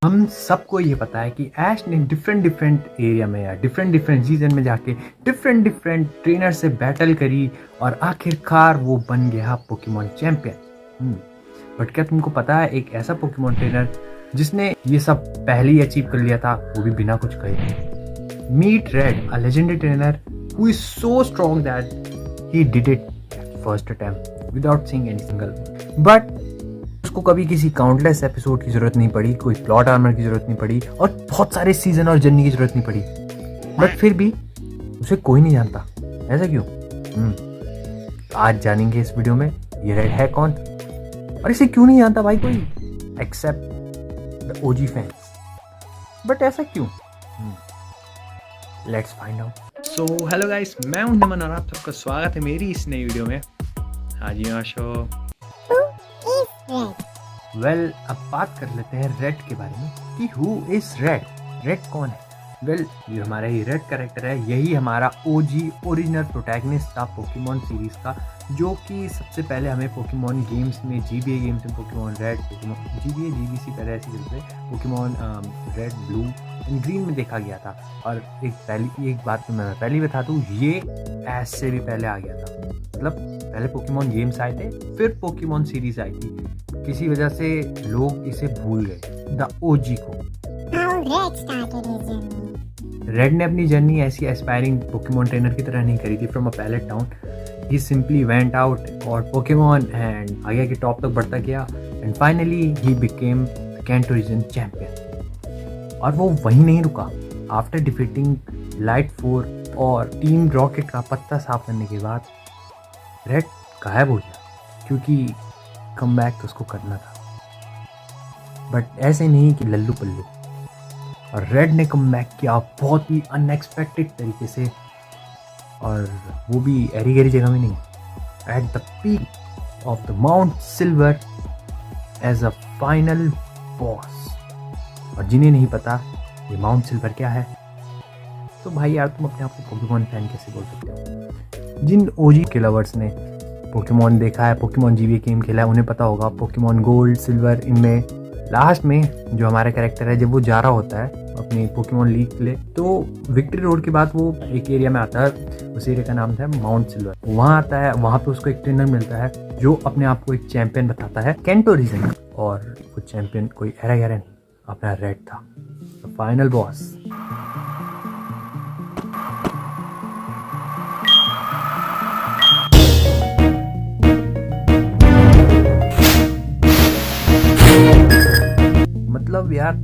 हम सबको ये पता है कि ऐश ने डिफरेंट एरिया में या डिफरेंट सीजन में जाके डिफरेंट ट्रेनर से बैटल करी और आखिरकार वो बन गया पोकेमॉन चैंपियन। बट क्या तुमको पता है एक ऐसा पोकेमॉन ट्रेनर जिसने ये सब पहले ही अचीव कर लिया था, वो भी बिना कुछ कहे। Meet Red, a legendary trainer who is so strong that he did it first attempt without seeing any single. But उसको कभी किसी काउंटलेस एपिसोड की जरूरत नहीं पड़ी, कोई प्लॉट आर्मर की जरूरत नहीं पड़ी और बहुत सारे सीजन और जर्नी की जरूरत नहीं पड़ी। बट फिर भी उसे कोई नहीं जानता। ऐसा क्यों? आज जानेंगे इस वीडियो में ये रेड है कौन और इसे क्यों नहीं जानता भाई कोई, except the OG fans. But ऐसा क्यों? Let's find out. So hello guys, मैं हूं नमन और आप सबका स्वागत है मेरी इस नई वीडियो में। हाँ जी हाँ शो। वेल, अब बात कर लेते हैं रेड के बारे में कि हु इज रेड, रेड कौन है। वेल, ये हमारा ही रेड कैरेक्टर है, यही हमारा ओजी ओरिजिनल प्रोटैगनिस्ट था पोकेमॉन सीरीज का, जो कि सबसे पहले हमें पोकेमॉन गेम्स में, जीबीए गेम्स में Pokemon red, Pokemon GBA GBC पहले ऐसे चलते, Pokemon red blue and green में देखा गया था। और एक बात तो मैं पहले बता दूँ, ये ऐश से भी पहले आ गया था। मतलब पहले पोकेमॉन गेम्स आए थे, फिर पोकेमॉन सीरीज आई थी। किसी वजह से लोग इसे भूल गए, द ओजी को। रेड ने अपनी जर्नी ऐसी एस्पायरिंग पोकेमॉन ट्रेनर की तरह नहीं करी थी from a Pallet town. He simply went out और पोकेमॉन एंड आगे के टॉप तक बढ़ता गया and finally he became Kanto region champion. और वो वहीं नहीं रुका। आफ्टर डिफीटिंग लाइट 4 और टीम रॉकेट का पत्ता साफ करने के बाद रेड गायब हो गया, क्योंकि कम बैक तो उसको करना था। बट ऐसे नहीं कि लल्लू पल्लू। और रेड ने कम बैक किया बहुत ही अनएक्सपेक्टेड तरीके से, और वो भी एरी गहरी जगह में नहीं, at the peak of the Mount Silver as a final boss. और जिन्हें नहीं पता ये माउंट सिल्वर क्या है, तो भाई यार तुम अपने आप को पोकेमॉन फैन कैसे बोल सकते हो? जिन ओजी के लवर्स ने पोकेमॉन देखा है, पोकेमॉन जीबीए गेम खेला है, उन्हें पता होगा पोकेमॉन गोल्ड सिल्वर, इनमें लास्ट में जो हमारा कैरेक्टर है जब वो जा रहा होता है अपनी पोकेमॉन लीग के लिए, तो विक्ट्री रोड के बाद वो एक एरिया में आता है, उस एरिया का नाम था माउंट सिल्वर। वहाँ आता है, वहाँ पे उसको एक ट्रेनर मिलता है जो अपने आप को एक चैंपियन बताता है, कैंटो रीजन। और वो चैंपियन कोई एरा गहरा नहीं, अपना रेड था, फाइनल बॉस। मतलब यार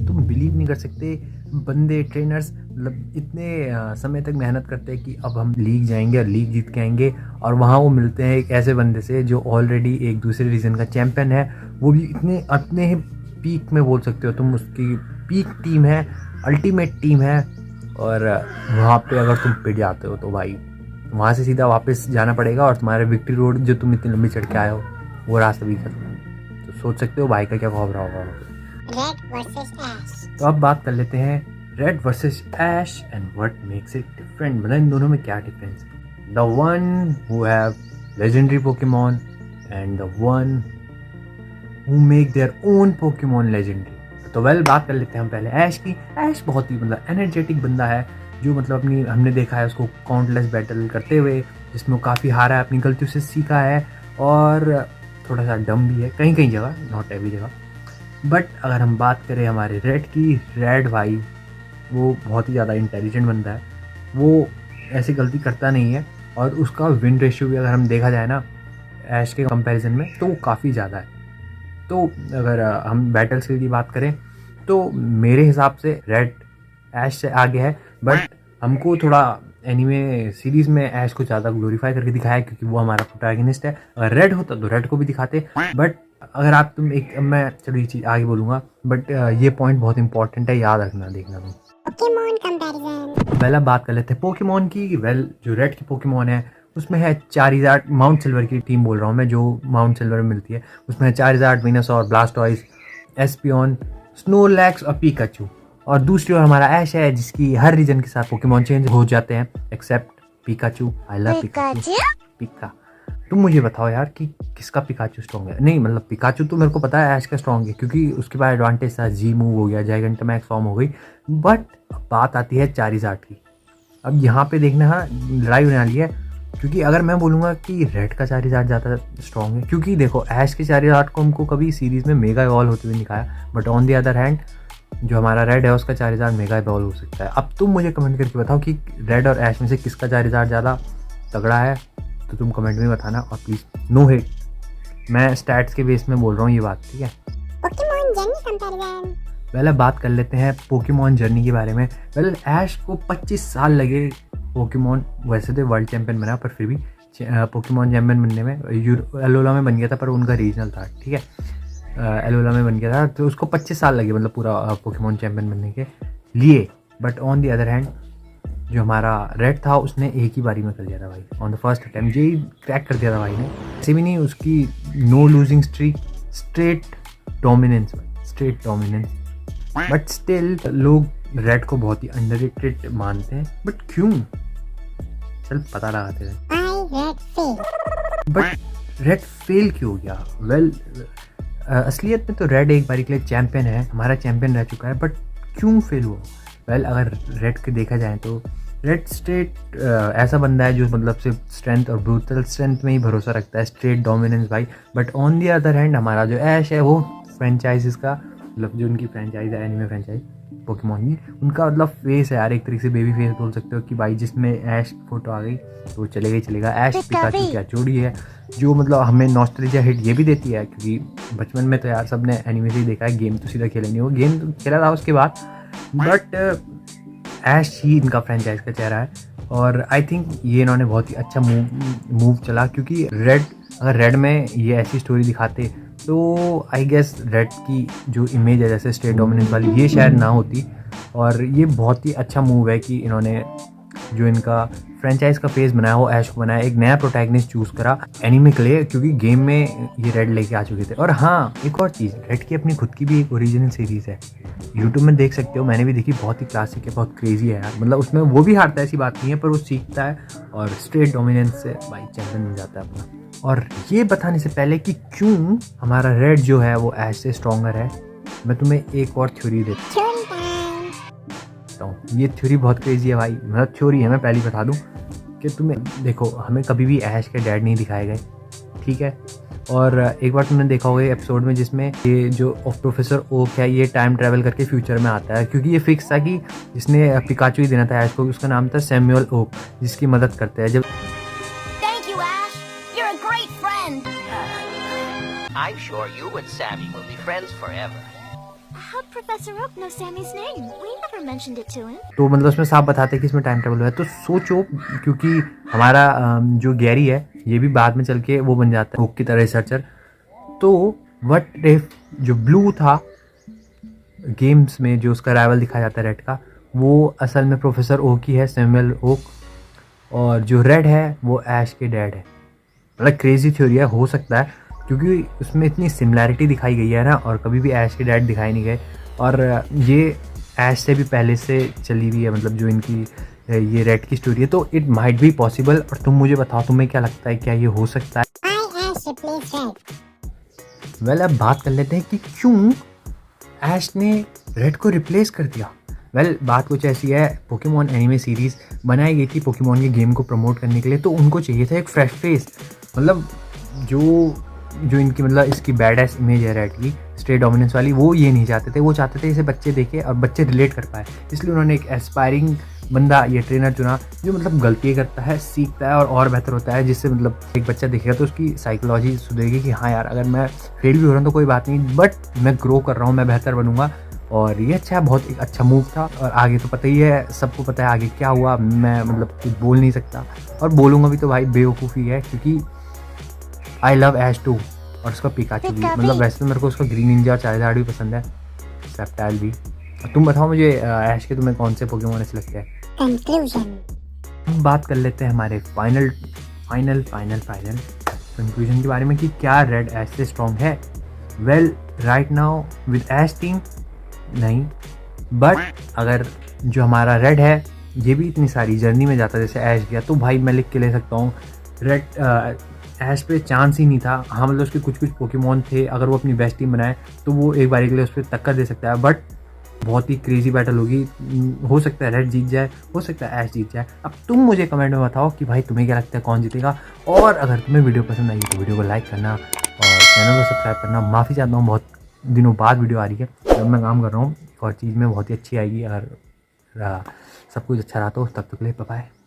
तुम बिलीव नहीं कर सकते, बंदे ट्रेनर्स मतलब इतने समय तक मेहनत करते हैं कि अब हम लीग जाएंगे और लीग जीत के आएंगे, और वहाँ वो मिलते हैं एक ऐसे बंदे से जो ऑलरेडी एक दूसरे रीजन का चैंपियन है, वो भी अपने पीक में बोल सकते हो तुम, उसकी पीक टीम है, अल्टीमेट टीम है। और वहाँ पे अगर तुम पिट जाते हो तो भाई वहाँ से सीधा वापस जाना पड़ेगा, और तुम्हारे विक्ट्री रोड जो तुम इतनी लंबी चढ़ के आए हो वो रास्ता भी खत्म है। तो सोच सकते हो भाई का क्या खौफ रहा होगा। Red versus Ash. तो अब बात कर लेते हैं Red versus Ash and what makes it different. मतलब इन दोनों में क्या डिफरेंस है? The one who have legendary Pokemon and the one who make their own Pokemon legendary. तो वेल, बात कर लेते हैं हम पहले ऐश की। ऐश बहुत ही मतलब एनर्जेटिक बंदा है, जो मतलब अपनी हमने देखा है उसको काउंटलेस बैटल करते हुए, जिसमें वो काफ़ी हारा है, अपनी गलतियों से सीखा है, और थोड़ा सा डम भी है कहीं कहीं जगह, नॉट एवरी जगह। बट अगर हम बात करें हमारे रेड की, रेड भाई वो बहुत ही ज़्यादा इंटेलिजेंट बंदा है, वो ऐसी गलती करता नहीं है, और उसका विन रेशियो भी अगर हम देखा जाए ना ऐश के कंपैरिजन में, तो वो काफ़ी ज़्यादा है। तो अगर हम बैटल स्किल की बात करें तो मेरे हिसाब से रेड ऐश से आगे है। बट हमको थोड़ा एनीमे सीरीज़ में ऐश को ज़्यादा ग्लोरीफाई करके दिखाया है, क्योंकि वो हमारा प्रोटैगनिस्ट है। अगर रेड होता तो रेड को भी दिखाते। बट अगर आप मैं चलो ये चीज़ आगे बोलूँगा, बट ये पॉइंट बहुत इंपॉर्टेंट है, याद रखना, देखना तुम। Pokemon comparison. पहले बात कर लेते हैं पोकेमॉन की। वेल, जो रेड की पोकेमॉन है उसमें है चारिज़ार्ड, माउंट सिल्वर की टीम बोल रहा हूँ मैं, जो माउंट सिल्वर में मिलती है, उसमें है चारिज़ार्ड, वेनसौर, ब्लास्टॉइस, एस्पियन, स्नोलैक्स और पिकाचू। और दूसरी ओर हमारा ऐश है, जिसकी हर रीजन के साथ पोकेमॉन चेंज हो जाते हैं except Pikachu, I love Pikachu. Pika, तुम मुझे बताओ यार कि किसका पिकाचू स्ट्रॉन्ग है? नहीं मतलब पिकाचू तो मेरे को पता है ऐश का स्ट्रॉन्ग है, क्योंकि उसके बाद एडवांटेज था, जी मूव हो गया, जायगंटामैक्स फॉर्म हो गई। बट बात आती है चारिज़ार्ड की। अब यहाँ पे देखना लड़ाई होने वाली है, क्योंकि अगर मैं बोलूँगा कि रेड का चारिज़ार्ड ज़्यादा स्ट्रॉन्ग है, क्योंकि देखो ऐश के चारिज़ार्ड को हमको कभी सीरीज़ में मेगा इवॉल्व होते हुए दिखाया, but on the other hand जो हमारा रेड है उसका चारिज़ार्ड मेगा इवॉल्व हो सकता है। अब तुम मुझे कमेंट करके बताओ कि रेड और ऐश में से किसका चारिज़ार्ड ज़्यादा तगड़ा है, तो तुम कमेंट में बताना। और प्लीज़ नो हेट, मैं स्टैट्स के बेस में बोल रहा हूँ ये बात, ठीक है। Pokemon journey comparison. पहले बात कर लेते हैं पोकेमॉन जर्नी के बारे में। वेल ऐश को 25 साल लगे पोकेमॉन, वैसे तो वर्ल्ड चैंपियन बना पर फिर भी पोकेमॉन चैंपियन बनने में। एलोला में बन गया था पर उनका रीजनल था, ठीक है। एलोला में बन गया था तो उसको 25 साल लगे मतलब पूरा पोकेमॉन चैंपियन बनने के लिए। But on the other hand जो हमारा रेड था उसने एक ही बारी में कर दिया था भाई, ऑन द फर्स्ट अटैम्प्ट ये क्रैक कर दिया था भाई ने। ऐसे भी नहीं, उसकी no losing streak, straight dominance. But still लोग रेड को बहुत ही अंडररेटेड मानते हैं। बट क्यों, चल पता लगाते हैं। बट रेड फेल क्यों हो गया? वेल असलियत में तो रेड एक बारी के लिए चैंपियन है, हमारा चैंपियन रह चुका है, बट क्यों फेल हुआ? वेल अगर रेड के देखा जाए तो रेड स्ट्रेट ऐसा बंदा है जो मतलब सिर्फ स्ट्रेंथ और ब्रूटल स्ट्रेंथ में ही भरोसा रखता है, स्ट्रेट डोमिनेंस भाई। But on the other hand हमारा जो ऐश है वो फ्रेंचाइजिस का, मतलब जो उनकी फ्रेंचाइज है एनिमे फ्रेंचाइज पोकेमॉन की, उनका मतलब फेस है यार, एक तरीके से बेबी फेस बोल सकते हो कि भाई जिसमें ऐश फोटो आ गई तो चलेगा। ऐश पिकाचू क्या जोड़ी है जो मतलब हमें नॉस्टैल्जिया हिट ये भी देती है, क्योंकि बचपन में तो यार सबने एनिमे से ही देखा है, गेम तो सीधा खेला नहीं, वो गेम तो खेला था उसके बाद। बट ऐश ही इनका फ्रेंचाइज का चेहरा है और आई थिंक ये इन्होंने बहुत ही अच्छा मूव चला, क्योंकि अगर रेड में ये ऐसी स्टोरी दिखाते तो आई गेस रेड की जो इमेज है जैसे स्टेट डोमिनेंस वाली ये शायद ना होती। और ये बहुत ही अच्छा मूव है कि इन्होंने जो इनका फ्रेंचाइज का फेस बनाया वो ऐश को बनाया, एक नया प्रोटैगनिस्ट चूज़ करा एनीमे के लिए, क्योंकि गेम में ये रेड लेके आ चुके थे। और हाँ एक और चीज़, रेड की अपनी खुद की भी एक ओरिजिनल सीरीज़ है, यूट्यूब में देख सकते हो, मैंने भी देखी, बहुत ही क्लासिक है, बहुत क्रेजी है यार। मतलब उसमें वो भी हारता है ऐसी बात नहीं है, पर वो सीखता है और स्ट्रेट डोमिनेंस से भाई चैंपियन बन जाता है अपना। और ये बताने से पहले कि क्यों हमारा रेड जो है वो ऐश से स्ट्रॉन्गर है, मैं तुम्हें एक और थ्योरी देता हूँ। ये थ्योरी बहुत क्रेजी है भाई, मतलब थ्योरी है, मैं पहले बता दूँ कि तुम्हें देखो, हमें कभी भी ऐश के डैड नहीं दिखाए गए, ठीक है। और एक बार तुमने देखा होगा एपिसोड में जिसमें ये जो प्रोफेसर ओक है ये टाइम ट्रैवल करके फ्यूचर में आता है, क्योंकि ये फिक्स था कि जिसने पिकाचू ही देना था ऐश को, उसका नाम था सैमुअल ओक, जिसकी मदद करते हैं। जब I'm sure you and Sammy will be friends forever. How'd Professor Oak know Sammy's name? We never mentioned it to him. तो मतलब उसमें साफ बताते हैं कि इसमें टाइम ट्रैवल हुआ है। तो सोचो, क्योंकि हमारा जो गैरी है ये भी बाद में चल के वो बन जाता है ओक की तरह रिसर्चर। तो व्हाट इफ जो ब्लू था गेम्स में जो उसका राइवल दिखाया जाता है रेड का, वो असल में प्रोफेसर ओक ही है, सैमुअल ओक, और जो रेड है वो ऐश के डैड है। मतलब क्रेजी थ्योरी है, हो सकता है क्योंकि उसमें इतनी सिमिलैरिटी दिखाई गई है ना, और कभी भी ऐश के डैड दिखाए नहीं गए, और ये ऐश से भी पहले से चली हुई है, मतलब जो इनकी ये रेड की स्टोरी है, तो इट माइट बी पॉसिबल। और तुम मुझे बताओ तुम्हें क्या लगता है, क्या ये हो सकता है? वेल अब बात कर लेते हैं कि क्यों ऐश ने रेड को रिप्लेस कर दिया। वेल बात कुछ ऐसी है, पोकेमॉन एनिमे सीरीज़ बनाई गई थी पोकेमॉन के गेम को प्रमोट करने के लिए, तो उनको चाहिए था एक फ्रेश फेस, मतलब जो इनकी मतलब इसकी बैड एस इमेज है रेड की स्ट्रेट डोमिनेंस वाली, वो ये नहीं चाहते थे। वो चाहते थे इसे बच्चे देखे और बच्चे रिलेट कर पाए, इसलिए उन्होंने एक एस्पायरिंग बंदा ये ट्रेनर चुना जो मतलब गलती करता है, सीखता है और बेहतर होता है, जिससे मतलब एक बच्चा देखेगा तो उसकी साइकोलॉजी सुधरेगी कि हाँ यार अगर मैं फेल भी हो रहा हूँ तो कोई बात नहीं, बट मैं ग्रो कर रहा हूँ, मैं बेहतर बनूंगा। और ये अच्छा, बहुत एक अच्छा मूव था। और आगे तो पता ही है, सबको पता है आगे क्या हुआ, मैं मतलब कुछ बोल नहीं सकता, और बोलूँगा भी तो भाई बेवकूफ़ी है, क्योंकि आई लव ऐश टू और उसका पिकाचू भी। मतलब वैसे तो मेरे को उसका ग्रीन निंजा और चारिज़ार्ड भी पसंद है, सेप्टाइल भी। तुम बताओ मुझे ऐश के तुम्हें कौन से पोकेमॉन अच्छे लगते हैं? हम बात कर लेते हैं हमारे फाइनल कंक्लूजन के बारे में कि क्या रेड ऐश से स्ट्रॉन्ग है। Well right now with Ash team नहीं, बट अगर जो हमारा रेड है ये भी इतनी सारी जर्नी में जाता जैसे ऐश गया, तो भाई मैं लिख के ले सकता हूँ रेड ऐश पे चांस ही नहीं था। हाँ मतलब उसके कुछ कुछ पोकेमॉन थे, अगर वो अपनी बेस्ट टीम बनाए तो वो एक बारी के लिए उस पर टक्कर दे सकता है, बट बहुत ही क्रेजी बैटल होगी। हो सकता है रेड जीत जाए, हो सकता है ऐश जीत जाए। अब तुम मुझे कमेंट में बताओ कि भाई तुम्हें क्या लगता है कौन जीतेगा। और अगर तुम्हें वीडियो पसंद आई तो वीडियो को लाइक करना और चैनल को सब्सक्राइब करना। माफ़ी चाहता हूँ, बहुत दिनों बाद वीडियो आ रही है, जब मैं काम कर रहा हूँ। एक और चीज़ में बहुत ही अच्छी आएगी, अगर सब कुछ अच्छा रहा तो। तब तक के लिए बाय बाय।